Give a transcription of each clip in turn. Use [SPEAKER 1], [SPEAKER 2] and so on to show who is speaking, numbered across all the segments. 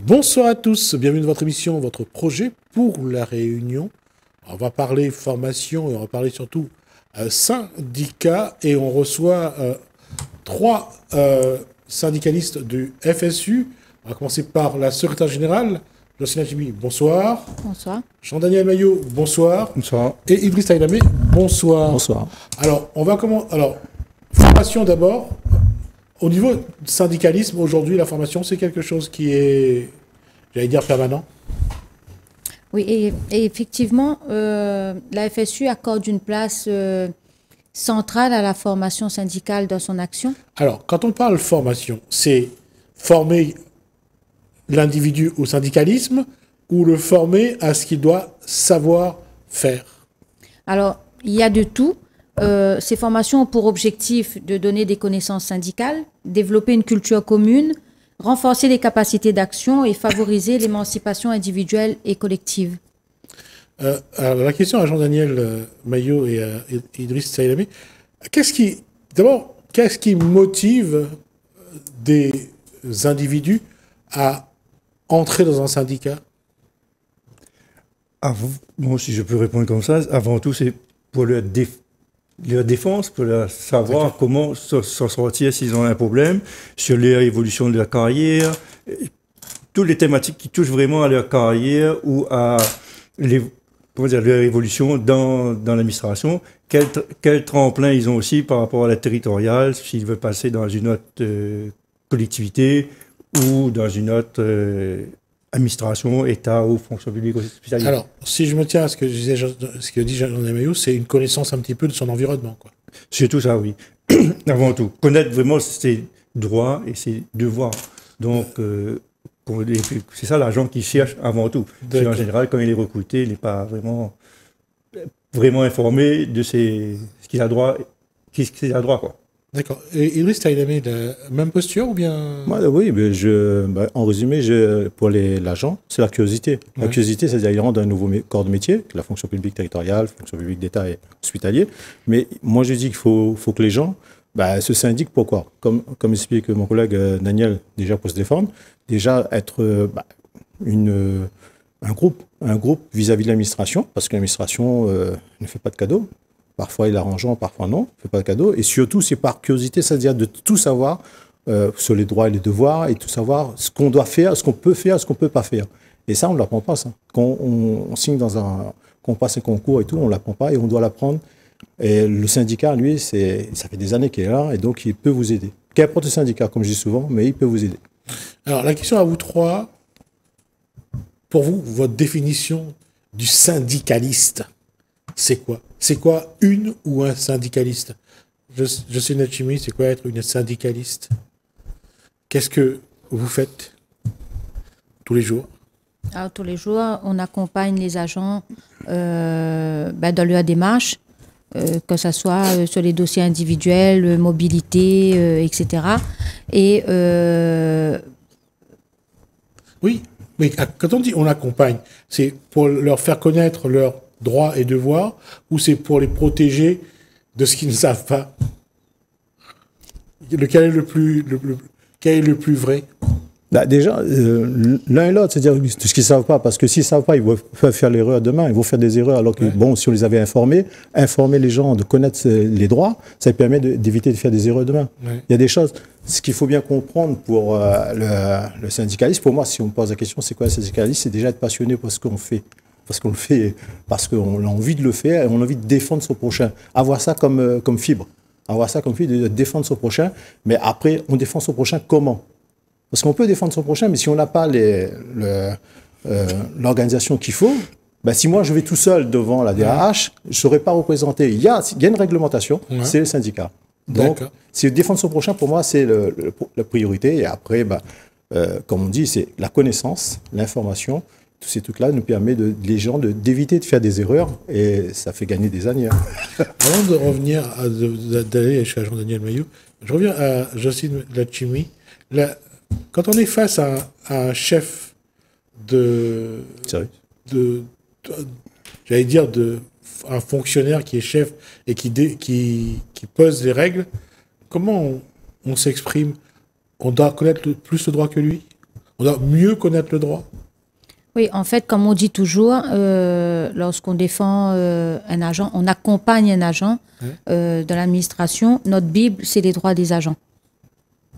[SPEAKER 1] Bonsoir à tous, bienvenue dans votre émission, votre projet pour la Réunion. On va parler formation et on va parler surtout syndicats et on reçoit trois syndicalistes du FSU. On va commencer par la secrétaire générale, Jocelyne Adjimi, bonsoir.
[SPEAKER 2] Bonsoir.
[SPEAKER 1] Jean-Daniel Maillot, bonsoir.
[SPEAKER 3] Bonsoir.
[SPEAKER 1] Et Idriss Taïlamé, bonsoir.
[SPEAKER 3] Bonsoir.
[SPEAKER 1] Alors, on va commencer. Alors, formation d'abord. Au niveau du syndicalisme, aujourd'hui, la formation, c'est quelque chose qui est, j'allais dire, permanent.
[SPEAKER 2] Oui, et effectivement, la FSU accorde une place centrale à la formation syndicale dans son action.
[SPEAKER 1] Alors, quand on parle formation, c'est former l'individu au syndicalisme ou le former à ce qu'il doit savoir faire?
[SPEAKER 2] Alors, il y a de tout. Ces formations ont pour objectif de donner des connaissances syndicales, développer une culture commune, renforcer les capacités d'action et favoriser l'émancipation individuelle et collective.
[SPEAKER 1] Alors, la question à Jean-Daniel Maillot et à Idriss Taïlamé, d'abord, qu'est-ce qui motive des individus à entrer dans un syndicat?
[SPEAKER 3] Moi, si je peux répondre comme ça, avant tout, c'est pour leur défense, pour leur savoir comment s'en sortir s'ils ont un problème, sur l'évolution de leur carrière, toutes les thématiques qui touchent vraiment à leur carrière ou à leur évolution dans l'administration. Quel tremplin ils ont aussi par rapport à la territoriale, s'ils veulent passer dans une autre collectivité ou dans une autre administration, État ou fonction publique hospitalière.
[SPEAKER 1] Alors, si je me tiens à ce que dit Jean-Daniel Maillot, c'est une connaissance un petit peu de son environnement, quoi.
[SPEAKER 3] C'est tout ça, oui. Avant tout. Connaître vraiment ses droits et ses devoirs. Donc, c'est ça l'agent qui cherche avant tout. En général, quand il est recruté, il n'est pas vraiment informé de ce qu'il a droit, quoi.
[SPEAKER 1] D'accord. Et Idriss Taïlamé, la même posture ou bien?
[SPEAKER 4] Oui, mais en résumé, pour l'agent, c'est la curiosité. La curiosité, c'est-à-dire qu'il rentre dans un nouveau corps de métier, la fonction publique territoriale, fonction publique d'État et hospitalier. Mais moi, je dis qu'il faut que les gens se syndiquent. Pourquoi? Comme explique mon collègue Daniel, déjà pour se défendre, déjà être un groupe vis-à-vis de l'administration, parce que l'administration ne fait pas de cadeaux. Parfois, il est arrangeant, parfois non, il ne fait pas de cadeau. Et surtout, c'est par curiosité, c'est-à-dire de tout savoir sur les droits et les devoirs et tout savoir ce qu'on doit faire, ce qu'on peut faire, ce qu'on ne peut pas faire. Et ça, on ne l'apprend pas, ça. Quand on signe qu'on passe un concours et tout, on ne l'apprend pas et on doit l'apprendre. Et le syndicat, lui, ça fait des années qu'il est là et donc il peut vous aider. Qu'importe le syndicat, comme je dis souvent, mais il peut vous aider.
[SPEAKER 1] Alors, la question à vous trois, pour vous, votre définition du syndicaliste, c'est quoi? C'est quoi une ou un syndicaliste? Je suis Nachimi, c'est quoi être une syndicaliste? Qu'est-ce que vous faites tous les jours?
[SPEAKER 2] Alors, tous les jours, on accompagne les agents dans leur démarche, que ce soit sur les dossiers individuels, mobilité, etc. Et
[SPEAKER 1] oui, mais quand on dit on accompagne, c'est pour leur faire connaître leurs droits et devoirs ou c'est pour les protéger de ce qu'ils ne savent pas? Lequel est le plus vrai?
[SPEAKER 4] Déjà, l'un et l'autre, c'est-à-dire ce qu'ils ne savent pas, parce que s'ils ne savent pas, ils vont faire l'erreur demain, ils vont faire des erreurs, alors que, si on les avait informer les gens de connaître les droits, ça permet d'éviter de faire des erreurs demain. Ouais. Il y a des choses, ce qu'il faut bien comprendre pour le syndicalisme, pour moi, si on me pose la question, c'est quoi le syndicalisme? C'est déjà être passionné pour ce qu'on fait. Parce qu'on le fait, parce qu'on a envie de le faire et on a envie de défendre son prochain. Avoir ça comme fibre. Avoir ça comme fibre, de défendre son prochain. Mais après, on défend son prochain comment? Parce qu'on peut défendre son prochain, mais si on n'a pas l'organisation qu'il faut, si moi je vais tout seul devant la DRH, je ne serai pas représenté. Il y a une réglementation, c'est le syndicat. Donc, si défendre son prochain, pour moi, c'est la priorité. Et après, comme on dit, c'est la connaissance, l'information. Tous ces trucs-là nous permettent les gens d'éviter de faire des erreurs et ça fait gagner des années.
[SPEAKER 1] Avant de revenir, d'aller chez Jean-Daniel Maillot, je reviens à Jocelyne Adjimi. Quand on est face à un chef un fonctionnaire qui est chef et qui pose les règles, comment on s'exprime? On doit connaître plus le droit que lui? On doit mieux connaître le droit.
[SPEAKER 2] Oui, en fait, comme on dit toujours, lorsqu'on défend un agent, on accompagne un agent de l'administration. Notre Bible, c'est les droits des agents.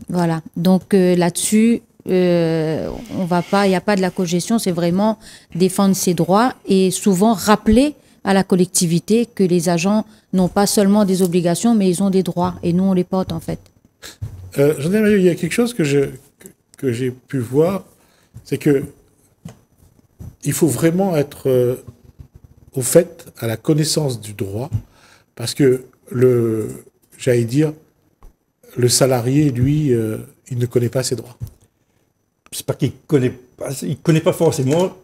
[SPEAKER 2] Voilà. Donc là-dessus, on va pas, il n'y a pas de la cogestion, c'est vraiment défendre ses droits et souvent rappeler à la collectivité que les agents n'ont pas seulement des obligations, mais ils ont des droits et nous, on les porte en fait.
[SPEAKER 1] Jean-Daniel, il y a quelque chose que j'ai pu voir, c'est que il faut vraiment être au fait, à la connaissance du droit, parce que j'allais dire, le salarié, lui, il ne connaît pas ses droits.
[SPEAKER 3] C'est pas qu'il connaît pas forcément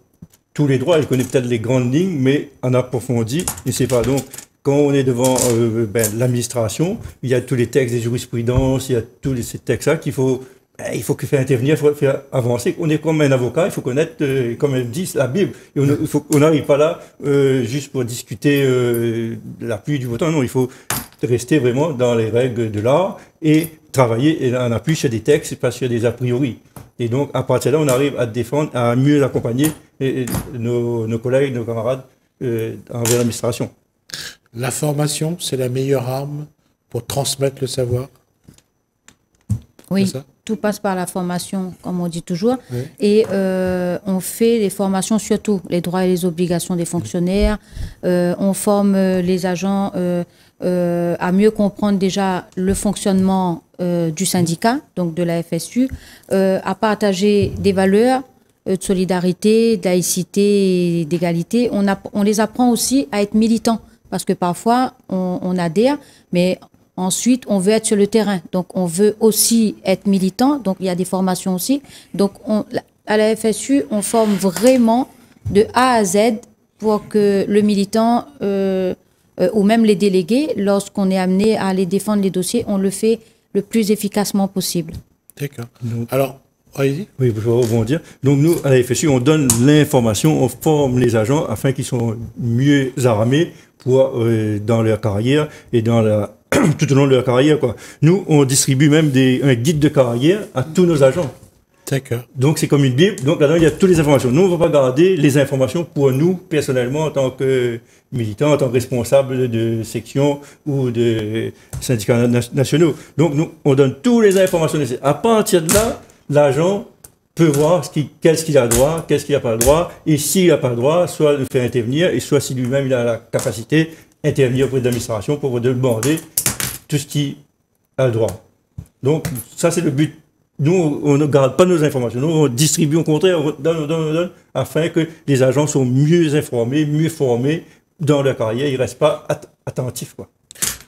[SPEAKER 3] tous les droits, il connaît peut-être les grandes lignes, mais en approfondi, il ne sait pas. Donc, quand on est devant l'administration, il y a tous les textes des jurisprudences, il y a tous ces textes-là qu'il faut faire intervenir, il faut faire avancer. On est comme un avocat, il faut connaître, comme elle dit, la Bible. Et on n'arrive pas là juste pour discuter la pluie du beau temps. Non, il faut rester vraiment dans les règles de l'art et travailler en appui sur des textes, pas sur des a priori. Et donc, à partir de là, on arrive à défendre, à mieux accompagner nos collègues, nos camarades envers l'administration.
[SPEAKER 1] La formation, c'est la meilleure arme pour transmettre le savoir.
[SPEAKER 2] Oui, tout passe par la formation, comme on dit toujours. Oui. Et on fait des formations sur tout, les droits et les obligations des fonctionnaires. On forme les agents à mieux comprendre déjà le fonctionnement du syndicat, donc de la FSU, à partager des valeurs de solidarité, de laïcité et d'égalité. On les apprend aussi à être militants, parce que parfois on adhère, mais ensuite on veut être sur le terrain. Donc on veut aussi être militant, donc il y a des formations aussi. Donc à la FSU, on forme vraiment de A à Z pour que le militant ou même les délégués, lorsqu'on est amené à aller défendre les dossiers, on le fait le plus efficacement possible.
[SPEAKER 1] D'accord. Alors, allez-y.
[SPEAKER 3] Oui, je vais rebondir. Donc nous, à la FSU, on donne l'information, on forme les agents afin qu'ils soient mieux armés pour, dans leur carrière et tout au long de leur carrière, quoi. Nous, on distribue même un guide de carrière à tous nos agents.
[SPEAKER 1] D'accord.
[SPEAKER 3] Donc c'est comme une Bible. Donc là-dedans, il y a toutes les informations. Nous, on ne va pas garder les informations pour nous, personnellement, en tant que militants, en tant que responsables de section ou de syndicats nationaux. Donc nous, on donne toutes les informations nécessaires. À partir de là, l'agent peut voir qu'est-ce qu'il a droit, qu'est-ce qu'il n'a pas le droit, et s'il n'a pas le droit, soit le faire intervenir, et soit si lui-même il a la capacité d'intervenir auprès de l'administration pour demander tout ce qu'il a le droit. Donc ça c'est le but. Nous, on ne garde pas nos informations. Nous, on distribue au contraire, on donne, afin que les agents soient mieux informés, mieux formés dans leur carrière. Ils ne restent pas attentifs, quoi.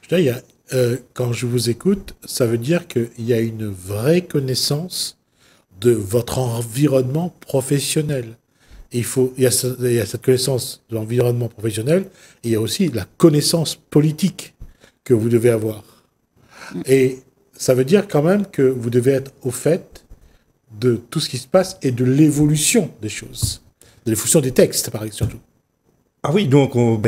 [SPEAKER 1] Je dis, quand je vous écoute, ça veut dire qu'il y a une vraie connaissance de votre environnement professionnel. Et il y a cette connaissance de l'environnement professionnel, et il y a aussi la connaissance politique que vous devez avoir. Et ça veut dire quand même que vous devez être au fait de tout ce qui se passe et de l'évolution des choses, de l'évolution des textes, par exemple, surtout.
[SPEAKER 3] Ah oui, donc on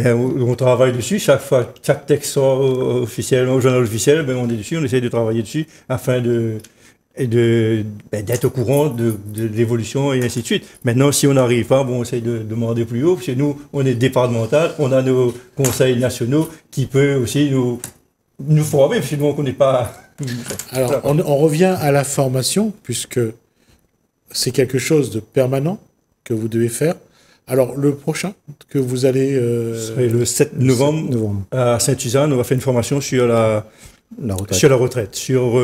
[SPEAKER 3] travaille dessus. Chaque texte sort officiel, au journal officiel, on est dessus, on essaie de travailler dessus afin d'être au courant de l'évolution et ainsi de suite. Maintenant, si on n'arrive pas, on essaie de demander plus haut. Chez nous, on est départemental, on a nos conseils nationaux qui peuvent aussi nous former, parce que nous, on ne connaît pas.
[SPEAKER 1] Alors, on revient à la formation, puisque c'est quelque chose de permanent que vous devez faire. Alors, le prochain que vous allez...
[SPEAKER 3] C'est le 7 novembre à Saint-Suzanne, on va faire une formation sur la retraite, sur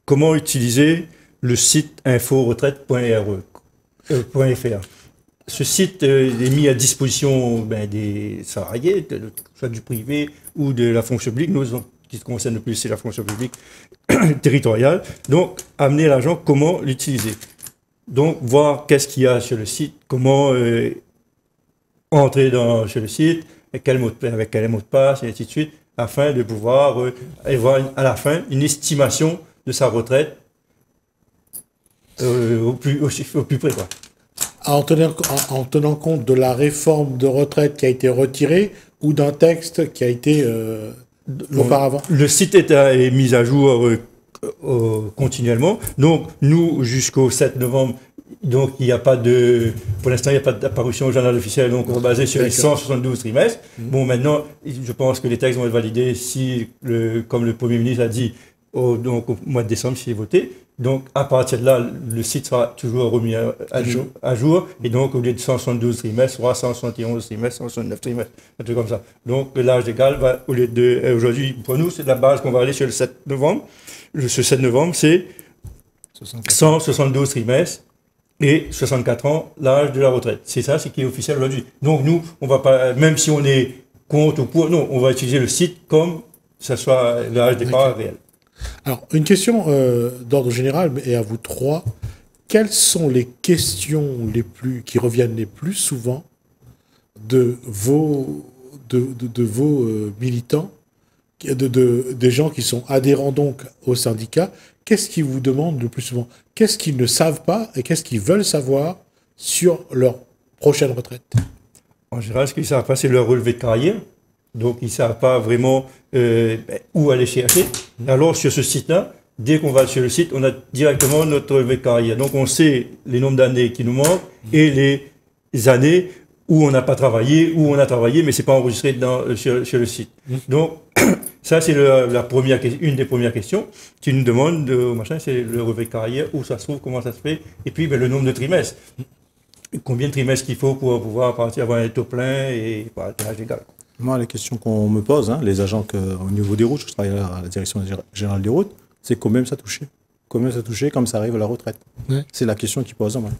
[SPEAKER 3] comment utiliser le site inforetraite.fr. Ce site est mis à disposition des salariés, soit du privé ou de la fonction publique. Nous, qui concerne le plus, c'est la fonction publique territoriale. Donc, amener l'agent, comment l'utiliser. Donc, voir qu'est-ce qu'il y a sur le site, comment entrer sur le site, avec quel mot de passe, et ainsi de suite, afin de pouvoir avoir à la fin une estimation de sa retraite au plus près, quoi.
[SPEAKER 1] En tenant compte de la réforme de retraite qui a été retirée ou d'un texte qui a été auparavant.
[SPEAKER 3] Le site est mis à jour continuellement. Donc, nous, jusqu'au 7 novembre, donc il n'y a pas de, pour l'instant, il n'y a pas d'apparition au journal officiel, donc on va baser sur les 172 trimestres. Bon, maintenant, je pense que les textes vont être validés si, comme le Premier ministre a dit, donc au mois de décembre, s'il est voté. Donc, à partir de là, le site sera toujours remis à jour. Et donc, au lieu de 172 trimestres, il y aura 171 trimestres, 169 trimestres, un truc comme ça. Donc, l'âge légal va, au lieu de, aujourd'hui, pour nous, c'est la base qu'on va aller sur le 7 novembre. Ce 7 novembre, c'est 172 trimestres et 64 ans, l'âge de la retraite. C'est ça, c'est qui est officiel aujourd'hui. Donc, nous, on va pas, même si on est contre ou pour, non, on va utiliser le site comme ça soit l'âge départ réel.
[SPEAKER 1] Alors, une question d'ordre général, et à vous trois. Quelles sont les questions qui reviennent les plus souvent de vos militants, des gens qui sont adhérents donc au syndicat? Qu'est-ce qu'ils vous demandent le plus souvent? Qu'est-ce qu'ils ne savent pas et qu'est-ce qu'ils veulent savoir sur leur prochaine retraite?
[SPEAKER 3] En général, ce qu'ils ne savent pas, c'est leur relevé de carrière. Donc, ils ne savent pas vraiment où aller chercher. Alors, sur ce site-là, dès qu'on va sur le site, on a directement notre relevé de carrière. Donc, on sait les nombres d'années qui nous manquent et les années où on n'a pas travaillé, où on a travaillé, mais ce n'est pas enregistré sur le site. Donc, ça, c'est une des premières questions qui nous demandent, c'est le relevé de carrière, où ça se trouve, comment ça se fait, et puis le nombre de trimestres. Combien de trimestres qu'il faut pour pouvoir partir avoir un taux plein et par l'âge légal.
[SPEAKER 4] Moi, les questions qu'on me pose, les agents au niveau des routes, je travaille à la direction générale des routes, c'est combien ça touchait. Combien ça touchait comme ça arrive à la retraite. Ouais. C'est la question qu'ils posent. Ouais.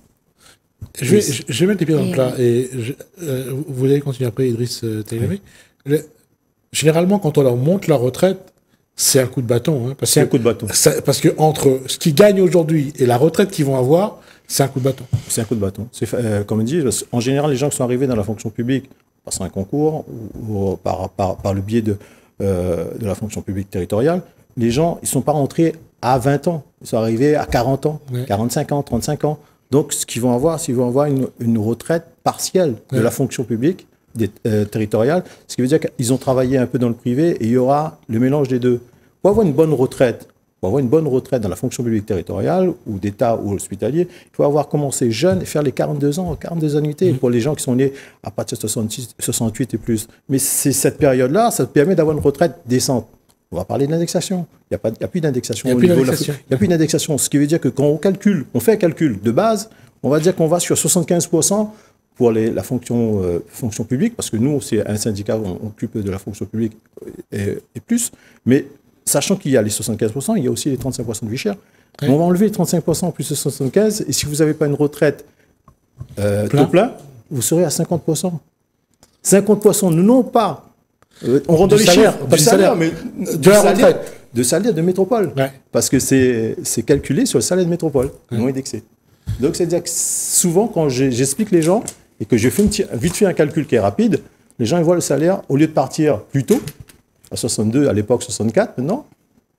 [SPEAKER 1] Je vais mettre les pieds dans le plat. Et vous allez continuer après, Idriss Taïlami. Oui. Généralement, quand on leur monte la retraite, c'est un coup de bâton.
[SPEAKER 4] C'est un coup de bâton.
[SPEAKER 1] Parce que entre ce qu'ils gagnent aujourd'hui et la retraite qu'ils vont avoir, c'est un coup de bâton.
[SPEAKER 4] C'est un coup de bâton. Comme on dit, en général, les gens qui sont arrivés dans la fonction publique, passant un concours ou par le biais de la fonction publique territoriale, les gens, ils ne sont pas rentrés à 20 ans. Ils sont arrivés à 40 ans, 45 ans, 35 ans. Donc, ce qu'ils vont avoir, c'est qu'ils vont avoir une retraite partielle de la fonction publique territoriale, ce qui veut dire qu'ils ont travaillé un peu dans le privé et il y aura le mélange des deux. Pour avoir une bonne retraite, dans la fonction publique territoriale ou d'État ou hospitalier, il faut avoir commencé jeune et faire les 42 ans, 42 annuités pour les gens qui sont nés à partir de 68 et plus. Mais c'est cette période-là, ça te permet d'avoir une retraite décente. On va parler d'indexation. Il n'y a plus d'indexation. Il n'y a plus d'indexation. Ce qui veut dire que quand on fait un calcul de base, on va dire qu'on va sur 75% pour la fonction publique, parce que nous, c'est un syndicat, on occupe de la fonction publique et plus. Mais sachant qu'il y a les 75%, il y a aussi les 35% de vie chère. Ouais. On va enlever les 35% plus les 75%, et si vous n'avez pas une retraite taux plein, vous serez à 50%. 50%, non pas. On rentre dans les chiffres,
[SPEAKER 1] du salaire, mais de la retraite.
[SPEAKER 4] De salaire de métropole. Ouais. Parce que c'est calculé sur le salaire de métropole, non indexé. Donc, c'est-à-dire que souvent, quand j'explique les gens et que je fais vite fait un calcul qui est rapide, les gens ils voient le salaire, au lieu de partir plus tôt, à 62, à l'époque 64, maintenant,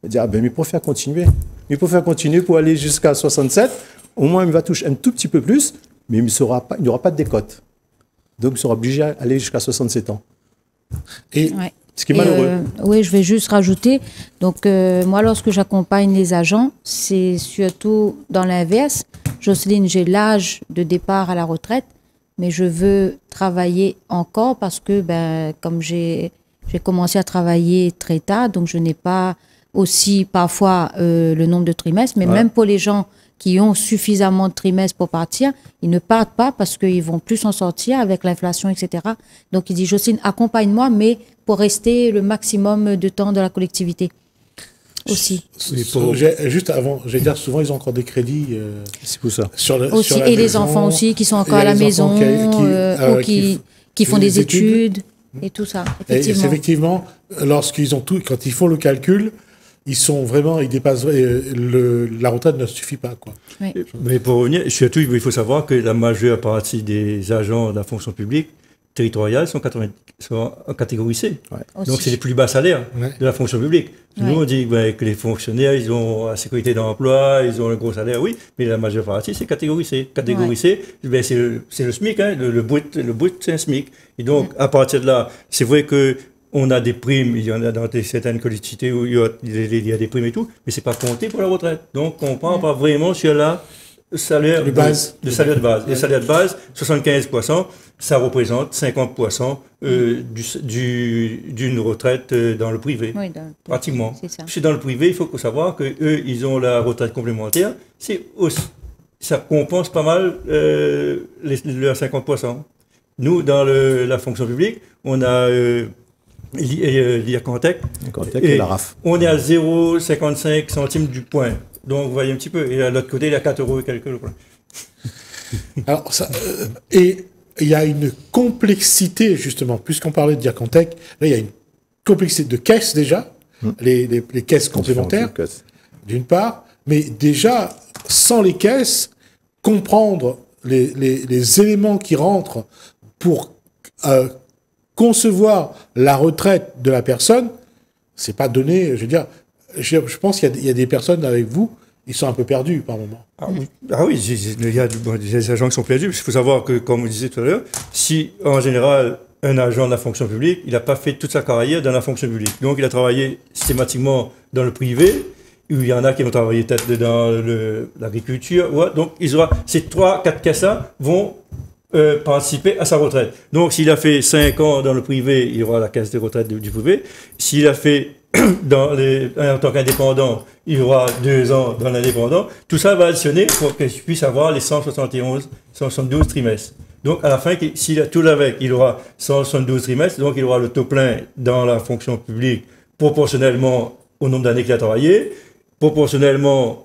[SPEAKER 4] ils disent, mais il faut faire continuer. Il faut faire continuer pour aller jusqu'à 67. Au moins, il va toucher un tout petit peu plus, mais il n'y aura pas de décote. Donc, il sera obligé d'aller jusqu'à 67 ans. Et ce qui est malheureux.
[SPEAKER 2] Oui, je vais juste rajouter. Donc, moi, lorsque j'accompagne les agents, c'est surtout dans l'inverse. Jocelyne, j'ai l'âge de départ à la retraite, mais je veux travailler encore parce que, comme j'ai commencé à travailler très tard, donc je n'ai pas aussi parfois le nombre de trimestres, mais même pour les gens qui ont suffisamment de trimestres pour partir, ils ne partent pas parce qu'ils vont plus s'en sortir avec l'inflation, etc. Donc il dit, Jocelyne, accompagne-moi, mais pour rester le maximum de temps dans la collectivité aussi.
[SPEAKER 1] Juste avant, j'allais dire, souvent ils ont encore des crédits.
[SPEAKER 4] C'est pour ça.
[SPEAKER 1] Sur la
[SPEAKER 2] et les
[SPEAKER 1] maison,
[SPEAKER 2] enfants aussi qui sont encore à la maison, ou qui font des études et tout ça. Effectivement.
[SPEAKER 1] Et effectivement, quand ils font le calcul, ils dépassent, la retraite ne suffit pas, quoi.
[SPEAKER 2] Oui.
[SPEAKER 3] Mais pour revenir, surtout, il faut savoir que la majeure partie des agents de la fonction publique territoriale sont en catégorie C. Ouais. Donc, c'est les plus bas salaires de la fonction publique. Ouais. Nous, on dit que les fonctionnaires, ils ont la sécurité d'emploi, ils ont le gros salaire, oui, mais la majeure partie, c'est catégorie C. Catégorie C, c'est le SMIC, le brut, c'est un SMIC. Et donc, à partir de là, c'est vrai que on a des primes, il y en a dans certaines collectivités où il y a des primes et tout, mais c'est pas compté pour la retraite. Donc, on ne prend pas vraiment sur le salaire de base. Le salaire de base, 75%, ça représente 50% d'une retraite dans le privé. Oui, pratiquement. C'est ça. Puis dans le privé, il faut savoir qu'eux, ils ont la retraite complémentaire. Ça compense pas mal les 50%. Nous, dans la fonction publique, on a l'IACONTEC
[SPEAKER 4] et la RAF.
[SPEAKER 3] On est à 0,55 centimes du point. Donc, vous voyez un petit peu. Et à l'autre côté, il y a 4 € et quelques.
[SPEAKER 1] Alors, et il y a une complexité, justement, puisqu'on parlait de l'IACONTEC, là, il y a une complexité de caisses déjà, les caisses complémentaires, d'une part, mais déjà, sans les caisses, comprendre les éléments qui rentrent pour concevoir la retraite de la personne, c'est pas donné. Je veux dire, je pense qu'il y a des personnes avec vous, ils sont un peu perdus par moment.
[SPEAKER 3] Ah oui, il y a des agents qui sont perdus. Il faut savoir que, comme vous disiez tout à l'heure, si en général un agent de la fonction publique, il n'a pas fait toute sa carrière dans la fonction publique, donc il a travaillé systématiquement dans le privé. Il y en a qui vont travailler peut-être dans l'agriculture. Ouais, donc, ces 3-4 caisses-là vont participer à sa retraite. Donc, s'il a fait 5 ans dans le privé, il aura la caisse de retraite du privé. S'il a fait en tant qu'indépendant, il aura 2 ans dans l'indépendant. Tout ça va additionner pour qu'il puisse avoir les 172 trimestres. Donc, à la fin, s'il a tout avec, il aura 172 trimestres. Donc, il aura le taux plein dans la fonction publique proportionnellement au nombre d'années qu'il a travaillé, proportionnellement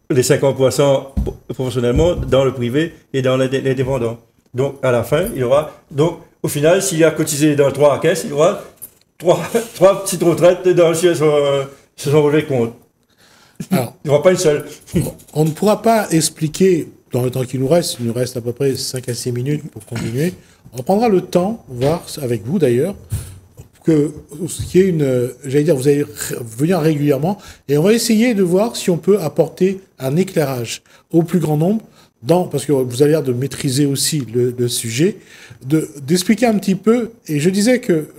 [SPEAKER 3] les 50% proportionnellement dans le privé et dans l'indépendant. Donc, à la fin, il aura... Donc, au final, s'il a cotisé dans 3 caisses, il aura 3 petites retraites sur son relevé de compte. Alors, il n'y aura pas une seule.
[SPEAKER 1] On ne pourra pas expliquer, dans le temps qu'il nous reste, il nous reste à peu près 5 à 6 minutes pour continuer. On prendra le temps, voir avec vous d'ailleurs, qu'il y ait j'allais dire, vous allez venir régulièrement, et on va essayer de voir si on peut apporter un éclairage au plus grand nombre, parce que vous avez l'air de maîtriser aussi le sujet, d'expliquer un petit peu, et je disais que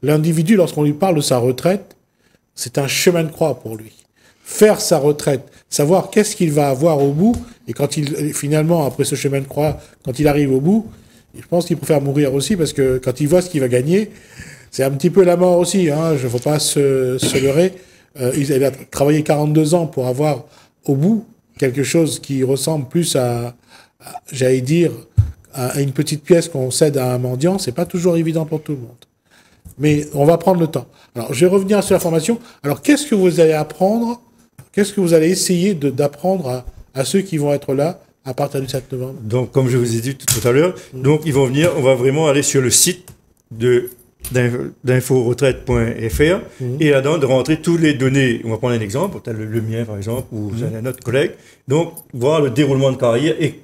[SPEAKER 1] l'individu, lorsqu'on lui parle de sa retraite, c'est un chemin de croix pour lui. Faire sa retraite, savoir qu'est-ce qu'il va avoir au bout, et finalement, après ce chemin de croix, quand il arrive au bout, je pense qu'il préfère mourir aussi, parce que quand il voit ce qu'il va gagner, c'est un petit peu la mort aussi, hein, je ne faut pas se leurrer. Il a travaillé 42 ans pour avoir au bout quelque chose qui ressemble plus j'allais dire, à une petite pièce qu'on cède à un mendiant. C'est pas toujours évident pour tout le monde. Mais on va prendre le temps. Alors, je vais revenir sur la formation. Alors, qu'est-ce que vous allez apprendre? Qu'est-ce que vous allez essayer d'apprendre à ceux qui vont être là à partir du 7 novembre?
[SPEAKER 3] Donc, comme je vous ai dit tout à l'heure, donc ils vont venir, on va vraiment aller sur le site d'inforetraite.fr et là-dedans de rentrer toutes les données. On va prendre un exemple, peut-être le mien par exemple, ou un autre collègue. Donc, voir le déroulement de carrière et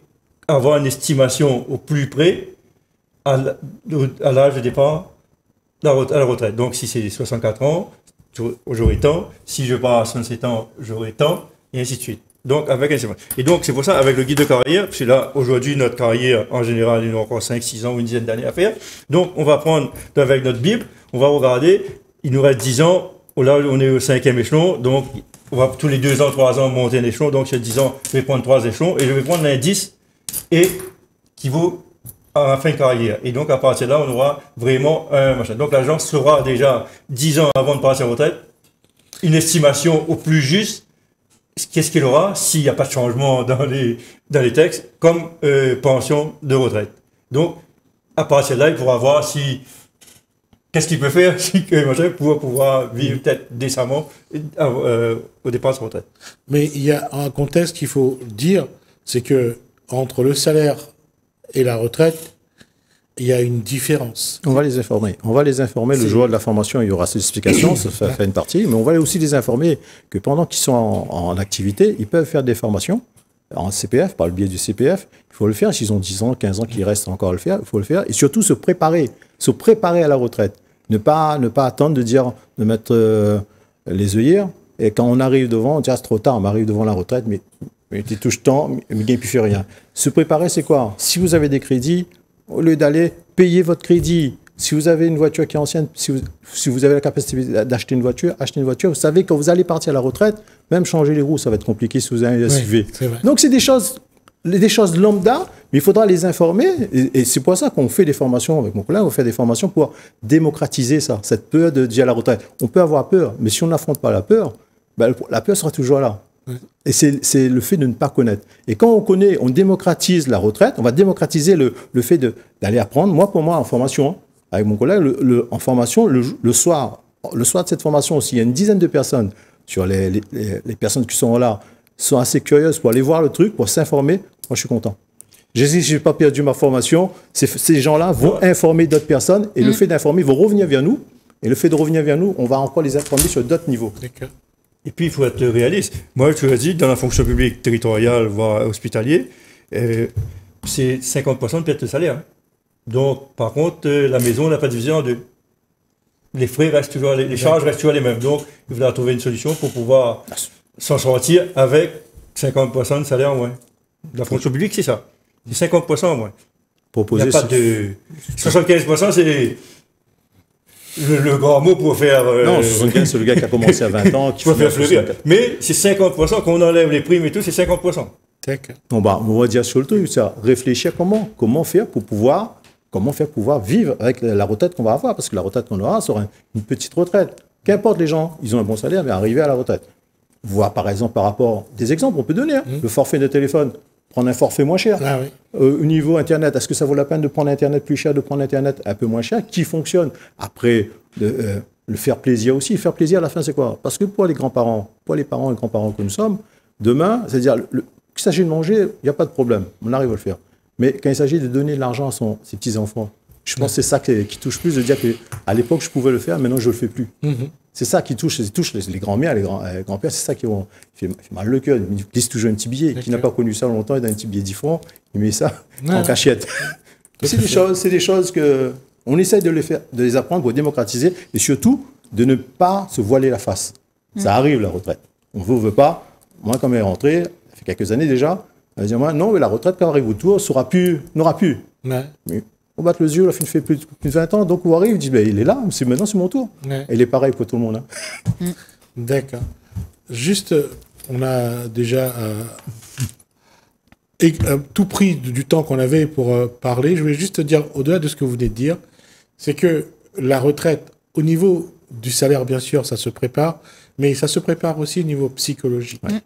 [SPEAKER 3] avoir une estimation au plus près à l'âge de départ à la retraite. Donc, si c'est 64 ans, j'aurai tant. Si je pars à 67 ans, j'aurai tant, et ainsi de suite. Donc, et donc, c'est pour ça, avec le guide de carrière, parce que là, aujourd'hui, notre carrière, en général, il nous a encore 5, 6 ans ou une dizaine d'années à faire. Donc, on va prendre, avec notre Bible, on va regarder, il nous reste 10 ans, là, on est au 5e échelon, donc, on va tous les 2 ans, 3 ans monter un échelon, donc, sur 10 ans, je vais prendre 3 échelons, et je vais prendre l'indice, qui vaut à la fin de carrière. Et donc, à partir de là, on aura vraiment un machin. Donc, l'agence sera déjà 10 ans avant de passer à la retraite, une estimation au plus juste, qu'est-ce qu'il aura s'il n'y a pas de changement dans les textes comme pension de retraite. Donc, à partir de là, il pourra voir qu'est-ce qu'il peut faire pour pouvoir vivre peut-être décemment au départ de sa retraite.
[SPEAKER 1] Mais il y a un contexte qu'il faut dire, c'est que entre le salaire et la retraite, il y a une différence.
[SPEAKER 4] On va les informer. Le jour de la formation, il y aura ces explications, ça fait une partie, mais on va aussi les informer que pendant qu'ils sont en activité, ils peuvent faire des formations en CPF, par le biais du CPF. Il faut le faire. S'ils ont 10 ans, 15 ans qu'il reste encore à le faire, il faut le faire. Et surtout, se préparer à la retraite. Ne pas attendre de mettre les œillères. Et quand on arrive devant, on dit, c'est trop tard, on arrive devant la retraite, mais tu touches tant, mais il ne plus fait rien. Se préparer, c'est quoi? Si vous avez des crédits, au lieu d'aller payer votre crédit Si vous avez une voiture qui est ancienne, si vous avez la capacité d'acheter une voiture, achetez une voiture. Vous savez que quand vous allez partir à la retraite, même changer les roues, ça va être compliqué si vous avez un SUV. Donc c'est des choses lambda, mais il faudra les informer. Et c'est pour ça qu'on fait des formations avec mon collègue. On fait des formations pour démocratiser ça, cette peur de dire à la retraite. On peut avoir peur, mais si on n'affronte pas la peur, ben, la peur sera toujours là. Et c'est le fait de ne pas connaître. Et quand on connaît, on démocratise la retraite, on va démocratiser le fait d'aller apprendre. Moi, pour moi, en formation, avec mon collègue, en formation, le soir de cette formation aussi, il y a une dizaine de personnes, sur les personnes qui sont là, sont assez curieuses pour aller voir le truc, pour s'informer. Moi, je suis content. Je n'ai pas perdu ma formation. Ces gens-là vont informer d'autres personnes, et le fait d'informer, ils vont revenir vers nous. Et le fait de revenir vers nous, on va encore les informer sur d'autres niveaux.
[SPEAKER 1] D'accord.
[SPEAKER 3] Et puis, il faut être réaliste. Moi, je te l'ai dit, dans la fonction publique territoriale, voire hospitalier, c'est 50% de perte de salaire. Donc, par contre, la maison n'a pas divisé en deux. Les frais restent toujours, les charges restent toujours les mêmes. Donc, il faudra trouver une solution pour pouvoir s'en sortir avec 50% de salaire en moins. La fonction publique, c'est ça. C'est 50% en moins.
[SPEAKER 4] Proposer,
[SPEAKER 3] il n'y a pas de... 75%, c'est le grand mot pour faire...
[SPEAKER 4] Non, 75, c'est le gars qui a commencé à 20 ans. Qui
[SPEAKER 3] pour faire fleurir. Mais c'est 50%, quand on enlève les primes et tout, c'est 50%.
[SPEAKER 4] On va dire sur le truc, ça, réfléchir comment faire pour pouvoir vivre avec la retraite qu'on va avoir, parce que la retraite qu'on aura sera une petite retraite. Qu'importe les gens, ils ont un bon salaire, mais arriver à la retraite. Voir par exemple par rapport, des exemples on peut donner, le forfait de téléphone, prendre un forfait moins cher.
[SPEAKER 1] Ah, oui.
[SPEAKER 4] Au niveau Internet, est-ce que ça vaut la peine de prendre Internet plus cher, de prendre Internet un peu moins cher, qui fonctionne? Après, le faire plaisir aussi. Faire plaisir à la fin, c'est quoi? Parce que pour les grands-parents, pour les parents et grands-parents que nous sommes, demain, c'est-à-dire, qu'il s'agit de manger, il n'y a pas de problème, on arrive à le faire. Mais quand il s'agit de donner de l'argent à ses petits-enfants, je pense que c'est ça qui touche plus, de dire qu'à l'époque, je pouvais le faire, maintenant, je ne le fais plus. C'est ça qui touche les grands-mères, les grands-pères, c'est ça qui fait mal le cœur. Ils glissent toujours un petit billet. Qui n'a pas connu ça longtemps, il donne un petit billet 10 francs, il met ça en cachette. C'est des choses qu'on essaie de les apprendre pour démocratiser et surtout de ne pas se voiler la face. Ça arrive, la retraite. On veut pas. Moi, quand elle est rentrée, ça fait quelques années déjà, elle dit moi, non, mais la retraite, quand arrive au tour, n'aura plus. Ouais. Mais on bat les yeux, la fin fait plus de 20 ans, donc on arrive, il dit, ben, il est là, maintenant c'est mon tour. Ouais. Et il est pareil pour tout le monde. Hein.
[SPEAKER 1] D'accord. Juste, on a déjà tout pris du temps qu'on avait pour parler. Je voulais juste dire, au-delà de ce que vous venez de dire, c'est que la retraite, au niveau du salaire, bien sûr, ça se prépare, mais ça se prépare aussi au niveau psychologique. Ouais.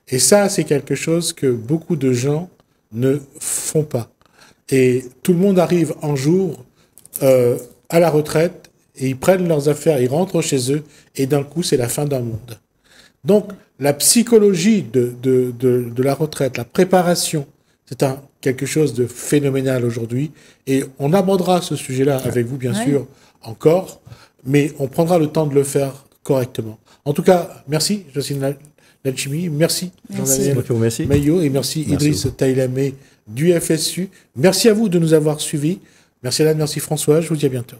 [SPEAKER 1] Et ça, c'est quelque chose que beaucoup de gens ne font pas. Et tout le monde arrive un jour à la retraite et ils prennent leurs affaires, ils rentrent chez eux et d'un coup, c'est la fin d'un monde. Donc, la psychologie de la retraite, la préparation, c'est quelque chose de phénoménal aujourd'hui. Et on abordera ce sujet-là avec vous, bien sûr, encore, mais on prendra le temps de le faire correctement. En tout cas, merci, Jocelyne Lachimi, merci Jean-Daniel Maillot et merci Idriss Tailamé du FSU. Merci à vous de nous avoir suivis. Merci Alain, merci François, je vous dis à bientôt.